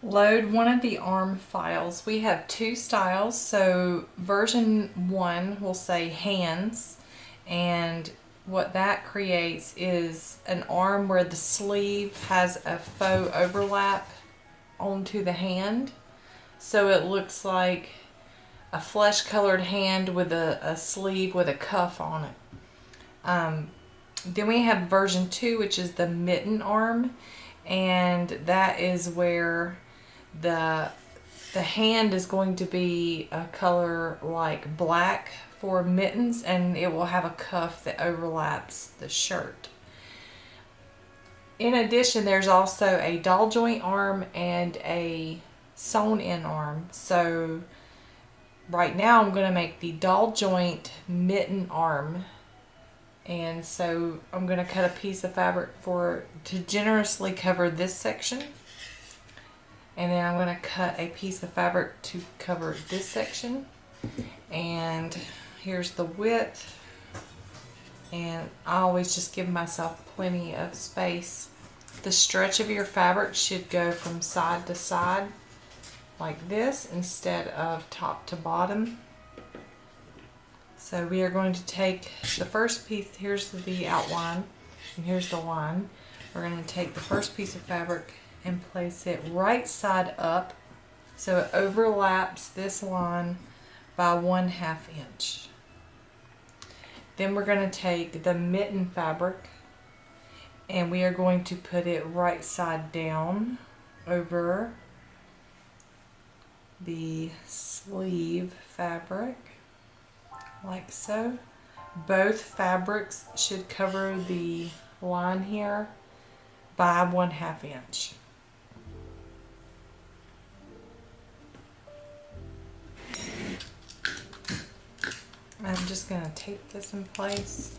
Load one of the arm files. We have two styles. So version 1 will say hands, and what that creates is an arm where the sleeve has a faux overlap onto the hand. So it looks like a flesh colored hand with a sleeve with a cuff on it. Then we have version 2, which is the mitten arm, and that is where the hand is going to be a color like black for mittens, and it will have a cuff that overlaps the shirt. In addition, there's also a doll joint arm and a sewn in arm. So right now I'm going to make the doll joint mitten arm, and so I'm going to cut a piece of fabric to generously cover this section, and then I'm going to cut a piece of fabric to cover this section. And here's the width, and I always just give myself plenty of space. The stretch of your fabric should go from side to side like this instead of top to bottom. So we are going to take the first piece, here's the outline, and here's the line. We're going to take the first piece of fabric and place it right side up so it overlaps this line by 1/2 inch. Then we're going to take the mitten fabric and we are going to put it right side down over the sleeve fabric, like so. Both fabrics should cover the line here by 1/2 inch. I'm just going to tape this in place.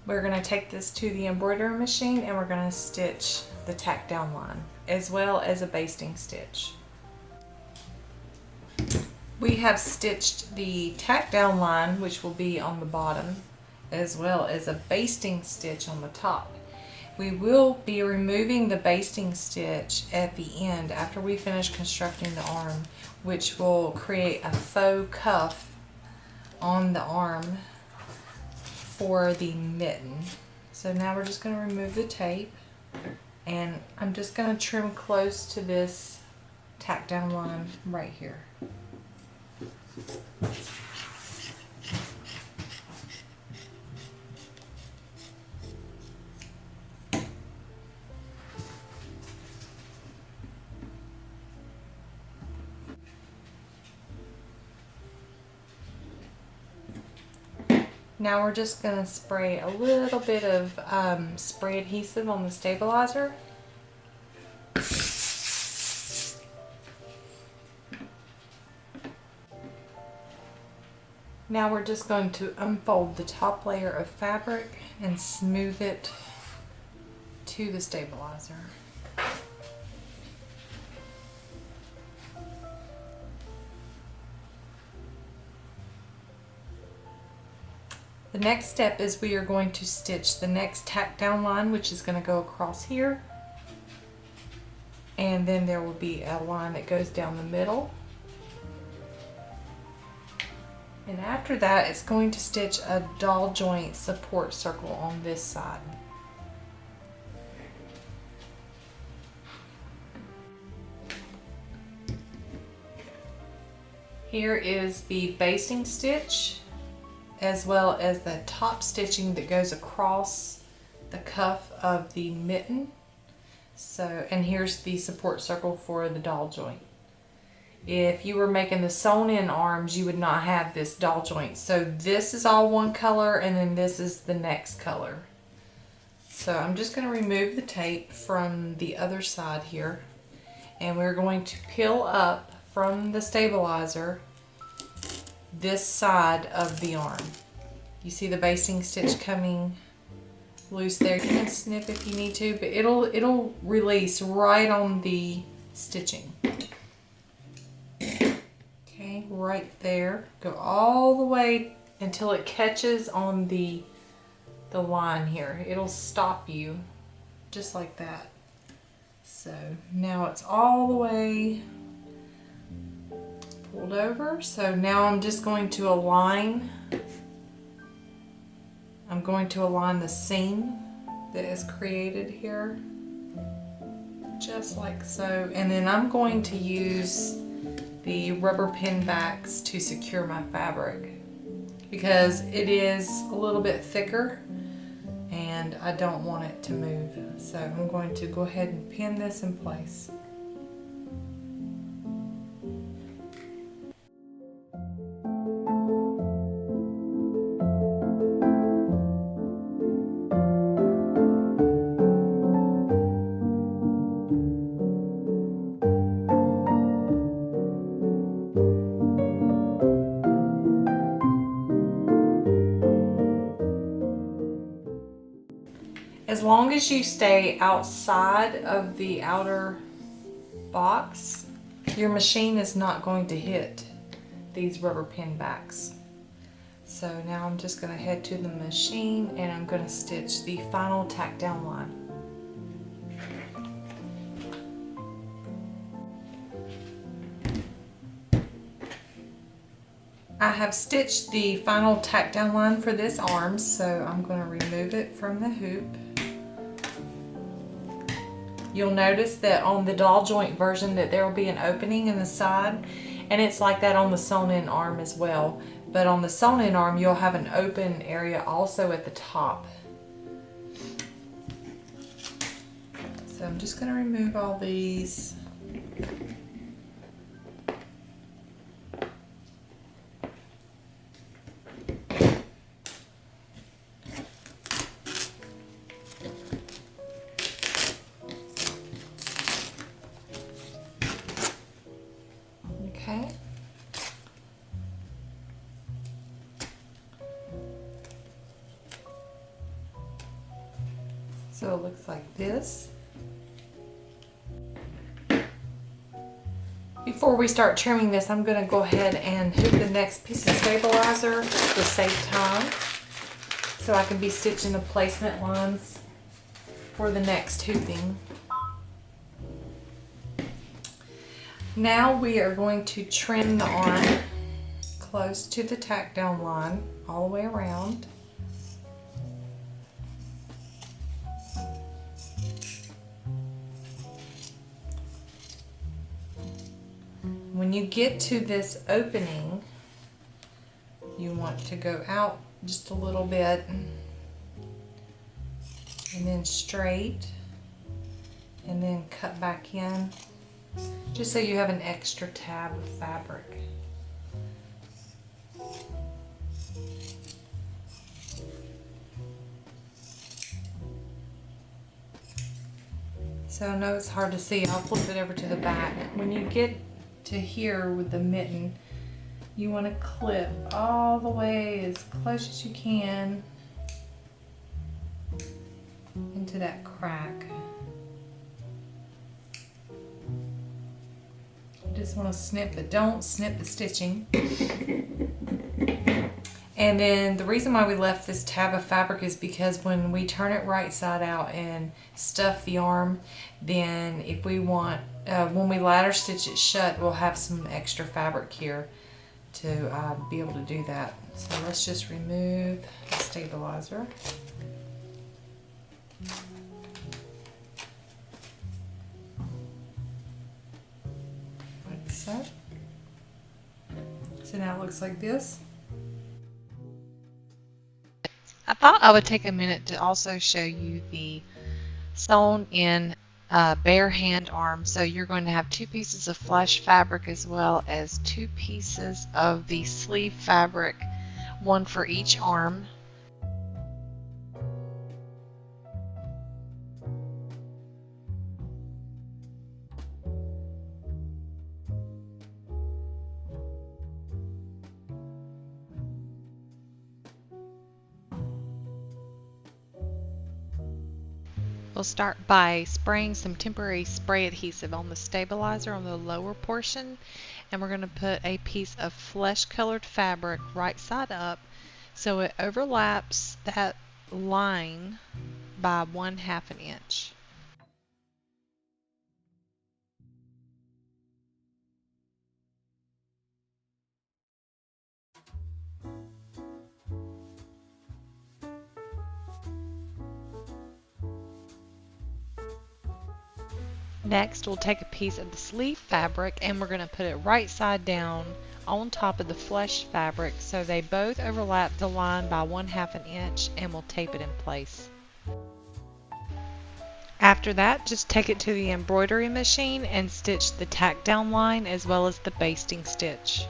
We're going to take this to the embroidery machine and we're going to stitch the tack down line as well as a basting stitch. We have stitched the tack down line, which will be on the bottom, as well as a basting stitch on the top. We will be removing the basting stitch at the end after we finish constructing the arm, which will create a faux cuff on the arm for the mitten. So now we're just going to remove the tape, and I'm just going to trim close to this tack down line right here. Now we're just going to spray a little bit of spray adhesive on the stabilizer. Now we're just going to unfold the top layer of fabric and smooth it to the stabilizer. The next step is we are going to stitch the next tack down line, which is going to go across here, and then there will be a line that goes down the middle, and after that it's going to stitch a doll joint support circle on this side. Here is the basting stitch, as well as the top stitching that goes across the cuff of the mitten. So, and here's the support circle for the doll joint. If you were making the sewn in arms, you would not have this doll joint. So this is all one color, and then this is the next color. So I'm just going to remove the tape from the other side here, and we're going to peel up from the stabilizer this side of the arm. You see the basting stitch coming loose there. You can snip if you need to, but it'll release right on the stitching. Okay, right there. Go all the way until it catches on the line here. It'll stop you just like that. So now it's all the way pulled over. So now I'm just going to align. I'm going to align the seam that is created here, just like so. And then I'm going to use the rubber pin backs to secure my fabric because it is a little bit thicker and I don't want it to move. So I'm going to go ahead and pin this in place. As long as you stay outside of the outer box, your machine is not going to hit these rubber pin backs. So now I'm just going to head to the machine and I'm going to stitch the final tack down line. I have stitched the final tack down line for this arm, so I'm going to remove it from the hoop. You'll notice that on the doll joint version that there will be an opening in the side, and it's like that on the sewn in arm as well. But on the sewn in arm you'll have an open area also at the top. So I'm just going to remove all these. Okay. So it looks like this. Before we start trimming this, I'm going to go ahead and hoop the next piece of stabilizer to save time, so I can be stitching the placement lines for the next hooping. Now we are going to trim the arm close to the tack down line all the way around. When you get to this opening, you want to go out just a little bit and then straight and then cut back in, just so you have an extra tab of fabric. So I know it's hard to see, I'll flip it over to the back. When you get to here with the mitten, you want to clip all the way as close as you can into that crack. You just want to snip, but don't snip the stitching. And then the reason why we left this tab of fabric is because when we turn it right side out and stuff the arm, then if we want, when we ladder stitch it shut, we'll have some extra fabric here to be able to do that. So let's just remove the stabilizer. Like so. So now it looks like this. I thought I would take a minute to also show you the sewn in bare hand arm. So you're going to have 2 pieces of flash fabric as well as 2 pieces of the sleeve fabric, one for each arm. We'll start by spraying some temporary spray adhesive on the stabilizer on the lower portion, and we're going to put a piece of flesh colored fabric right side up so it overlaps that line by 1/2 inch. Next, we'll take a piece of the sleeve fabric and we're going to put it right side down on top of the flesh fabric so they both overlap the line by 1/2 inch, and we'll tape it in place. After that, just take it to the embroidery machine and stitch the tack down line as well as the basting stitch.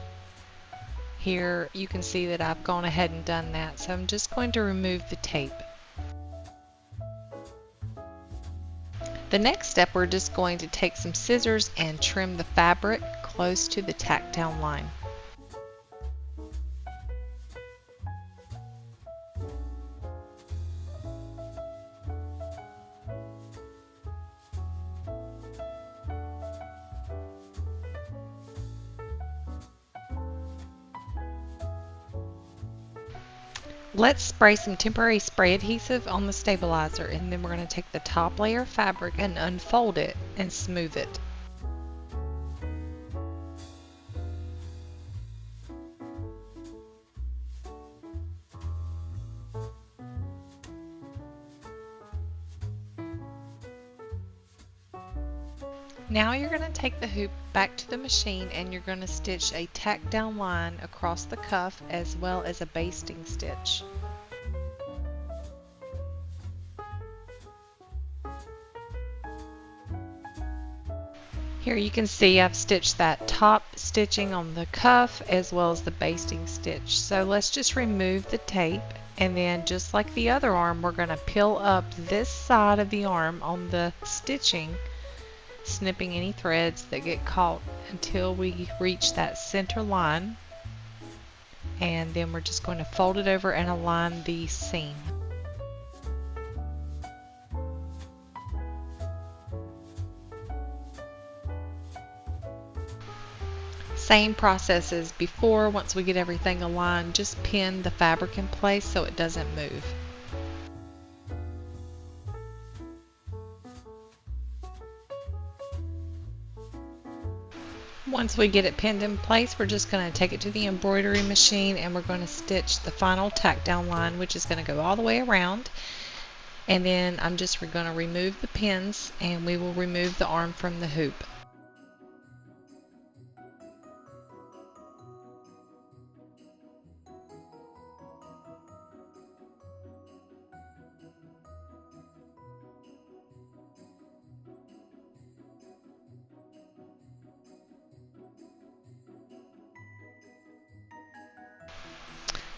Here you can see that I've gone ahead and done that, so I'm just going to remove the tape. The next step, we're just going to take some scissors and trim the fabric close to the tack down line. Let's spray some temporary spray adhesive on the stabilizer, and then we're going to take the top layer of fabric and unfold it and smooth it. Now you're going to take the hoop back to the machine and you're going to stitch a tack down line across the cuff as well as a basting stitch. Here you can see I've stitched that top stitching on the cuff as well as the basting stitch. So let's just remove the tape, and then just like the other arm, we're going to peel up this side of the arm on the stitching, snipping any threads that get caught until we reach that center line, and then we're just going to fold it over and align the seam. Same process as before. Once we get everything aligned, just pin the fabric in place so it doesn't move. Once we get it pinned in place, we're just going to take it to the embroidery machine and we're going to stitch the final tack down line, which is going to go all the way around. And then I'm just going to remove the pins and we will remove the arm from the hoop.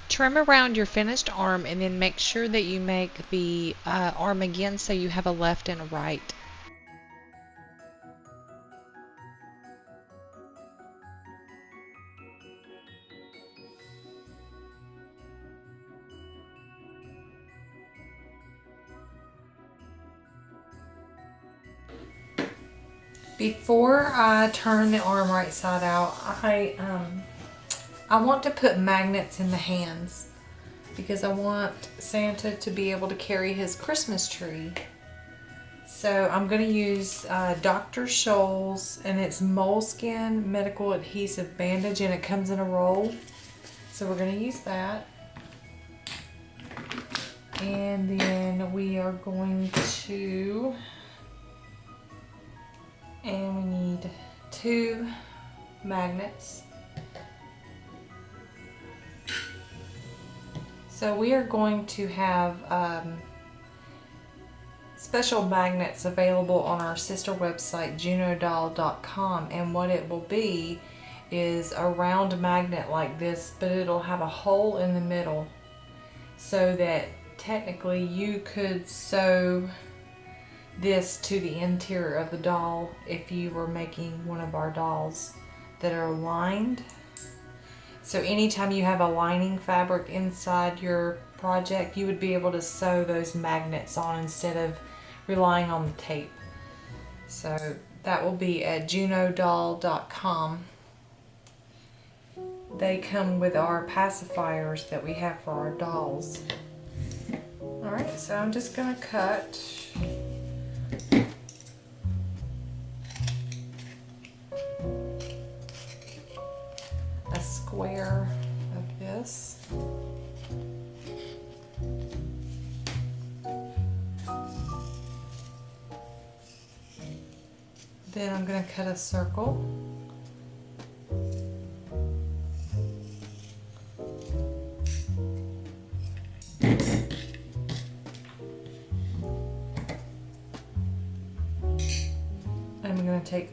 Trim around your finished arm and then make sure that you make the arm again so you have a left and a right. Before I turn the arm right side out, I want to put magnets in the hands because I want Santa to be able to carry his Christmas tree. So I'm going to use Dr. Scholl's, and it's moleskin medical adhesive bandage, and it comes in a roll. So we're going to use that. And then we are going to, and we need 2 magnets. So we are going to have special magnets available on our sister website, junodoll.com, and what it will be is a round magnet like this, but it'll have a hole in the middle so that technically you could sew this to the interior of the doll if you were making one of our dolls that are lined. So anytime you have a lining fabric inside your project, you would be able to sew those magnets on instead of relying on the tape. So that will be at junodoll.com. They come with our pacifiers that we have for our dolls. Alright, so I'm just going to cut a square of this. Then I'm going to cut a circle. I'm going to take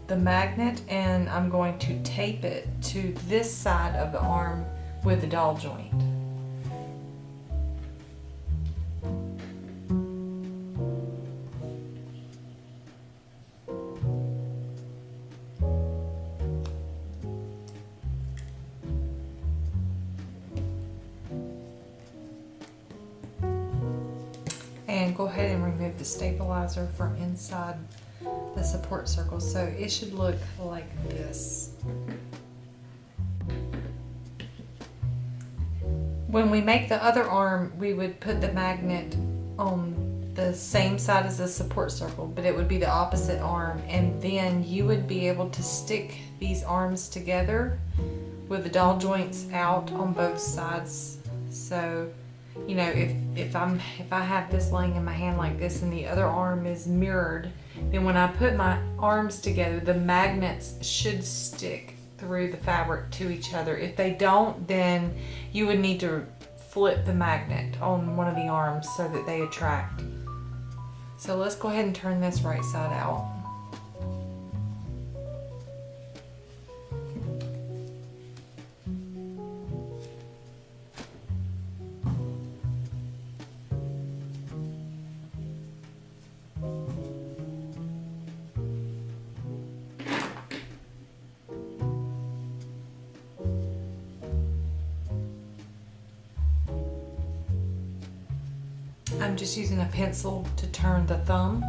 the magnet and I'm going to tape it to this side of the arm with the doll joint. And go ahead and remove the stabilizer from inside the support circle, so it should look like this. When we make the other arm, we would put the magnet on the same side as the support circle, but it would be the opposite arm, and then you would be able to stick these arms together with the doll joints out on both sides. So you know, if I have this laying in my hand like this and the other arm is mirrored, then when I put my arms together, the magnets should stick through the fabric to each other. If they don't, then you would need to flip the magnet on one of the arms so that they attract. So let's go ahead and turn this right side out. I'm just using a pencil to turn the thumb.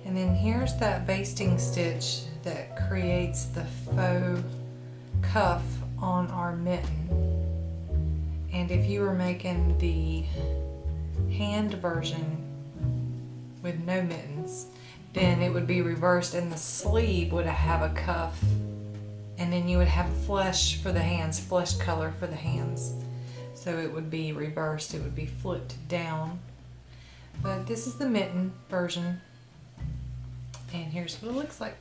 And then here's that basting stitch that creates the faux cuff on our mitten. And if you were making the hand version with no mittens, then it would be reversed and the sleeve would have a cuff, and then you would have flesh for the hands, flesh color for the hands. So it would be reversed, it would be flipped down. But this is the mitten version, and here's what it looks like.